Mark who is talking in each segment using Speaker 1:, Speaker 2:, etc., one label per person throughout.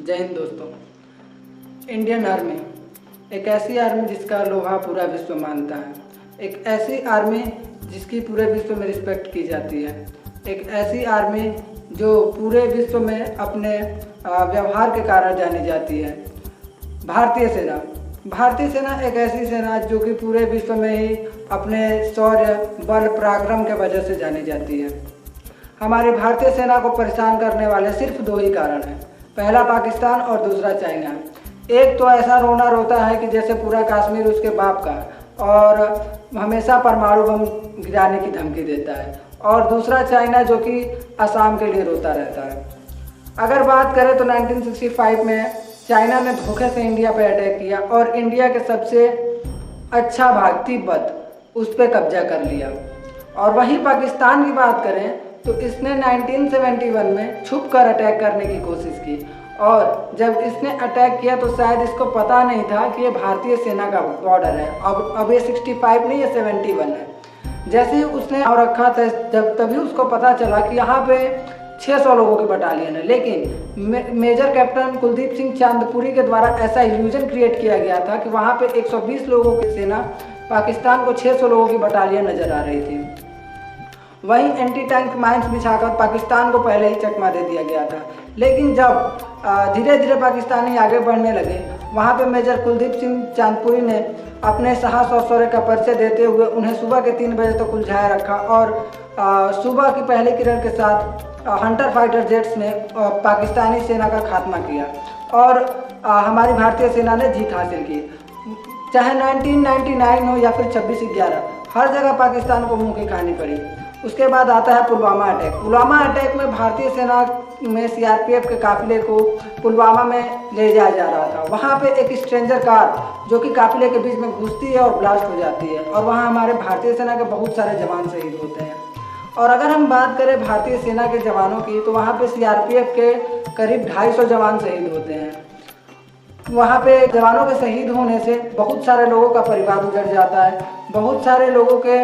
Speaker 1: जय हिंद दोस्तों। Indian army एक ऐसी आर्मी जिसका लोहा पूरा विश्व मानता है, एक ऐसी आर्मी जिसकी पूरे विश्व में रिस्पेक्ट की जाती है, एक ऐसी आर्मी जो पूरे विश्व में अपने व्यवहार के कारण जानी जाती है। भारतीय सेना एक ऐसी सेना जो कि पूरे विश्व में ही अपने शौर्य, बल, पराक्रम के वजह से जानी जाती है। हमारी भारतीय सेना को परेशान करने वाले सिर्फ दो ही कारण हैं, पहला पाकिस्तान और दूसरा चाइना। एक तो ऐसा रोना रोता है कि जैसे पूरा कश्मीर उसके बाप का और हमेशा परमाणु बम गिराने की धमकी देता है, और दूसरा चाइना जो कि असम के लिए रोता रहता है। अगर बात करें तो 1965 में चाइना ने धोखे से इंडिया पर अटैक किया और इंडिया के सबसे अच्छा भाग तिब्बत उस पर कब्जा कर लिया। और वहीं पाकिस्तान की बात करें तो इसने 1971 में छुप कर अटैक करने की कोशिश की, और जब इसने अटैक किया तो शायद इसको पता नहीं था कि ये भारतीय सेना का बॉर्डर है। अब ये 65 नहीं, ये 71 है। जैसे ही उसने और रखा था तभी उसको पता चला कि यहाँ पे 600 लोगों की बटालियन है, लेकिन मेजर कैप्टन कुलदीप सिंह चांदपुरी के द्वारा ऐसा इल्यूजन क्रिएट किया गया था कि वहाँ पे 120 लोगों की सेना, पाकिस्तान को 600 लोगों की बटालियन नजर आ रही थी। वहीं एंटी टैंक माइंस बिछाकर पाकिस्तान को पहले ही चकमा दे दिया गया था। लेकिन जब धीरे धीरे पाकिस्तानी आगे बढ़ने लगे, वहाँ पे मेजर कुलदीप सिंह चांदपुरी ने अपने साहस और शौर्य का परिचय देते हुए उन्हें सुबह के 3 बजे तक उलझाए रखा, और सुबह की पहली किरण के साथ हंटर फाइटर जेट्स ने पाकिस्तानी सेना का खात्मा किया और हमारी भारतीय सेना ने जीत हासिल की। चाहे 1999 हो या फिर 26/11, हर जगह पाकिस्तान को मुँह की खानी पड़ी। उसके बाद आता है पुलवामा अटैक। पुलवामा अटैक में भारतीय सेना में सीआरपीएफ के काफिले को पुलवामा में ले जाया जा रहा था। वहाँ पे एक स्ट्रेंजर कार जो कि काफिले के बीच में घुसती है और ब्लास्ट हो जाती है, और वहाँ हमारे भारतीय सेना के बहुत सारे जवान शहीद होते हैं। और अगर हम बात करें भारतीय सेना के जवानों की तो वहाँ पे सीआरपीएफ के करीब 250 जवान शहीद होते हैं। वहाँ पे जवानों के शहीद होने से बहुत सारे लोगों का परिवार उजड़ जाता है, बहुत सारे लोगों के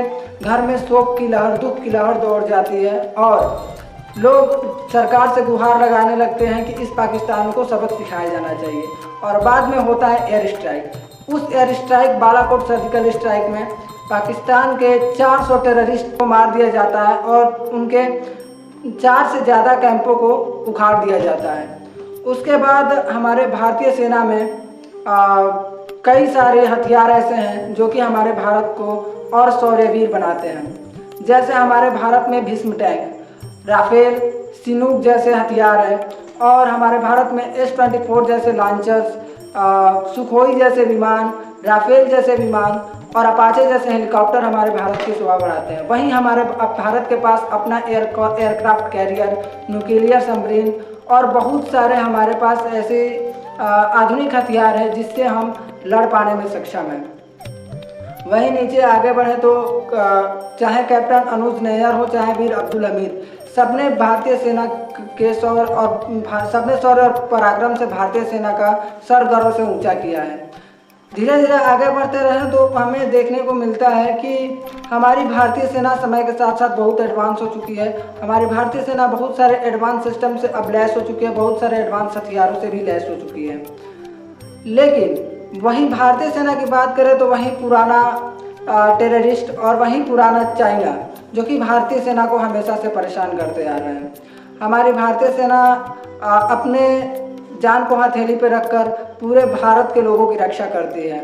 Speaker 1: घर में शोक की लहर, दुख की लहर दौड़ जाती है, और लोग सरकार से गुहार लगाने लगते हैं कि इस पाकिस्तान को सबक सिखाया जाना चाहिए। और बाद में होता है एयर स्ट्राइक। उस air strike, Balakot surgical strike में पाकिस्तान के 400 टेररिस्ट को मार दिया जाता है और उनके 4 से ज़्यादा कैंपों को उखाड़ दिया जाता है। उसके बाद हमारे भारतीय सेना में कई सारे हथियार ऐसे हैं जो कि हमारे भारत को और शौर्यवीर बनाते हैं। जैसे हमारे भारत में भीष्म टैंक, राफेल, चिनूक जैसे हथियार हैं, और हमारे भारत में S-24 जैसे लॉन्चर्स, सुखोई जैसे विमान, राफेल जैसे विमान और अपाचे जैसे हेलीकॉप्टर हमारे भारत की शोभा बढ़ाते हैं। वहीं हमारे भारत के पास अपना एयरक्राफ्ट कैरियर, न्यूक्लियर सबमरीन और बहुत सारे हमारे पास ऐसे आधुनिक हथियार हैं जिससे हम लड़ पाने में सक्षम हैं। वहीं नीचे आगे बढ़े तो चाहे कैप्टन अनुज नैयर हो, चाहे वीर अब्दुल हमीद, सबने भारतीय सेना के शौर्य और पराक्रम से भारतीय सेना का सर गर्व से ऊंचा किया है। धीरे धीरे आगे बढ़ते रहें तो हमें देखने को मिलता है कि हमारी भारतीय सेना समय के साथ साथ बहुत एडवांस हो चुकी है। हमारी भारतीय सेना बहुत सारे एडवांस सिस्टम से अब लैस हो चुकी है, बहुत सारे एडवांस हथियारों से भी लैस हो चुकी है। लेकिन वहीं भारतीय सेना की बात करें तो वहीं पुराना टेररिस्ट और वहीं पुराना चाइना जो कि भारतीय सेना को हमेशा से परेशान करते आ रहे हैं। हमारी भारतीय सेना अपने जान को हथेली पर रखकर पूरे भारत के लोगों की रक्षा करती है।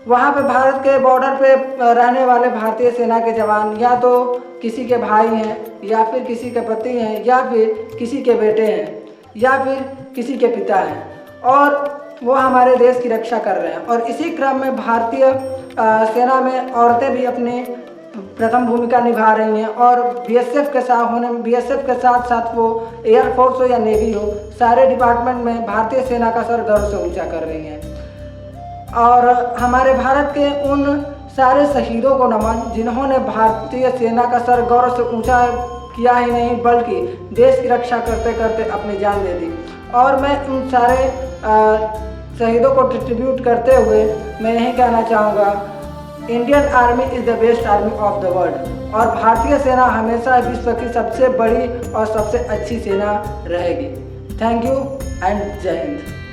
Speaker 1: वहाँ पे भारत के बॉर्डर पे रहने वाले भारतीय सेना के जवान या तो किसी के भाई हैं, या फिर किसी के पति हैं, या फिर किसी के बेटे हैं, या फिर किसी के पिता हैं, और वो हमारे देश की रक्षा कर रहे हैं। और इसी क्रम में भारतीय सेना में औरतें भी अपनी प्रथम भूमिका निभा रही हैं, और बीएसएफ के साथ साथ वो एयरफोर्स हो या नेवी हो, सारे डिपार्टमेंट में भारतीय सेना का सर गर्व से ऊंचा कर रही हैं। और हमारे भारत के उन सारे शहीदों को नमन जिन्होंने भारतीय सेना का सर गौरव से ऊंचा किया ही नहीं बल्कि देश की रक्षा करते करते अपनी जान दे दी। और मैं उन सारे शहीदों को ट्रिब्यूट करते हुए मैं यही कहना चाहूँगा, Indian army is the best army of the world, और भारतीय सेना हमेशा विश्व की सबसे बड़ी और सबसे अच्छी सेना रहेगी। Thank you. एंड जय हिंद।